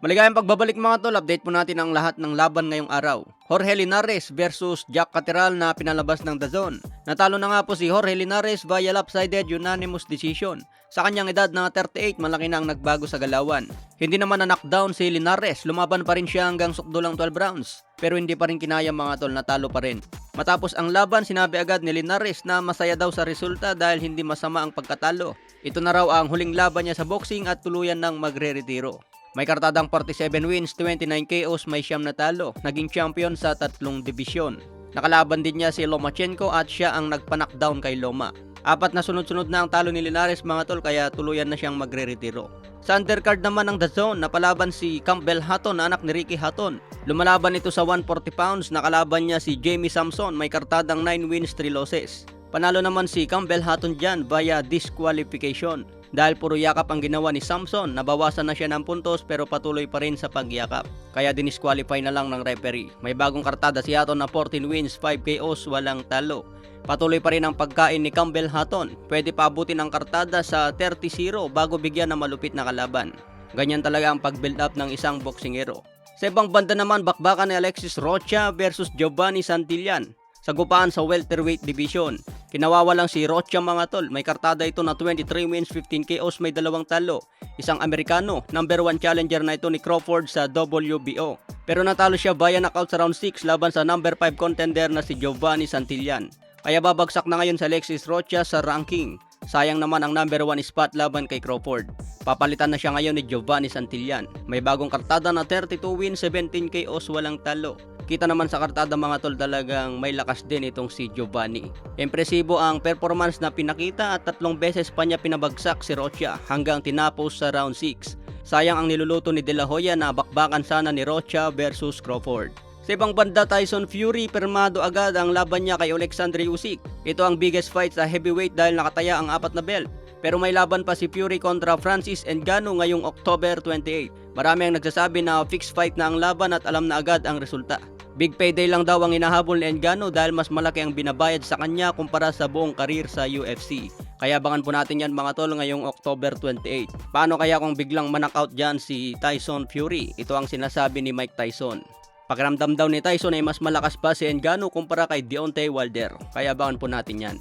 Maligayang pagbabalik mga tol, update po natin ang lahat ng laban ngayong araw. Jorge Linares versus Jack Catterall na pinalabas ng DAZN. Natalo na nga po si Jorge Linares via lopsided unanimous decision. Sa kanyang edad na 38, malaki na ang nagbago sa galawan. Hindi naman na knockdown si Linares, lumaban pa rin siya hanggang sukdulang 12 rounds. Pero hindi pa rin kinaya mga tol, natalo pa rin. Matapos ang laban, sinabi agad ni Linares na masaya daw sa resulta dahil hindi masama ang pagkatalo. Ito na raw ang huling laban niya sa boxing at tuluyan ng magre-retiro. May kartadang 47 wins, 29 KOs, may siyam na talo. Naging champion sa 3 dibisyon. Nakalaban din niya si Lomachenko at siya ang nagpa-knockdown kay Loma. 4 na sunod-sunod na ang talo ni Linares mga tol, kaya tuluyan na siyang magre-retiro. Sa undercard naman ng DAZN, napalaban si Campbell Hatton, anak ni Ricky Hatton. Lumalaban ito sa 140 pounds, nakalaban niya si Jamie Samson, may kartadang 9 wins, 3 losses. Panalo naman si Campbell Hatton dyan via disqualification. Dahil puro yakap ang ginawa ni Samson, nabawasan na siya ng puntos pero patuloy pa rin sa pagyakap. Kaya dinisqualify na lang ng referee. May bagong kartada si Hatton na 14 wins, 5 KOs, walang talo. Patuloy pa rin ang pagkain ni Campbell Hatton. Pwede pa abutin ang kartada sa 30-0 bago bigyan ng malupit na kalaban. Ganyan talaga ang pag-build up ng isang boksingero. Sa ibang banda naman, bakbakan ni Alexis Rocha versus Giovanni Santillan. Sagupaan sa welterweight division. Kinawawalang si Rocha mga tol. May kartada ito na 23 wins, 15 KOs, may 2 talo. Isang Amerikano, number 1 challenger na ito ni Crawford sa WBO. Pero natalo siya via knockout sa round 6 laban sa number 5 contender na si Giovanni Santillan. Kaya babagsak na ngayon sa Alexis Rocha sa ranking. Sayang naman ang number 1 spot laban kay Crawford. Papalitan na siya ngayon ni Giovanni Santillan. May bagong kartada na 32 wins, 17 KOs, walang talo. Kita naman sa kartada mga tol, talagang may lakas din itong si Giovanni. Impresibo ang performance na pinakita at 3 beses pa niya pinabagsak si Rocha hanggang tinapos sa round 6. Sayang ang niluluto ni De La Hoya na bakbakan sana ni Rocha versus Crawford. Sa ibang banda, Tyson Fury, pirmado agad ang laban niya kay Alexander Usyk. Ito ang biggest fight sa heavyweight dahil nakataya ang 4 na belt. Pero may laban pa si Fury kontra Francis Ngannou ngayong October 28. Marami ang nagsasabi na fixed fight na ang laban at alam na agad ang resulta. Big payday lang daw ang hinahabol ni Ngannou dahil mas malaki ang binabayad sa kanya kumpara sa buong karir sa UFC. Kaya abangan po natin yan mga tol ngayong October 28. Paano kaya kung biglang manockout dyan si Tyson Fury? Ito ang sinasabi ni Mike Tyson. Pakiramdam daw ni Tyson ay mas malakas pa si Ngannou kumpara kay Deontay Wilder. Kaya abangan po natin yan.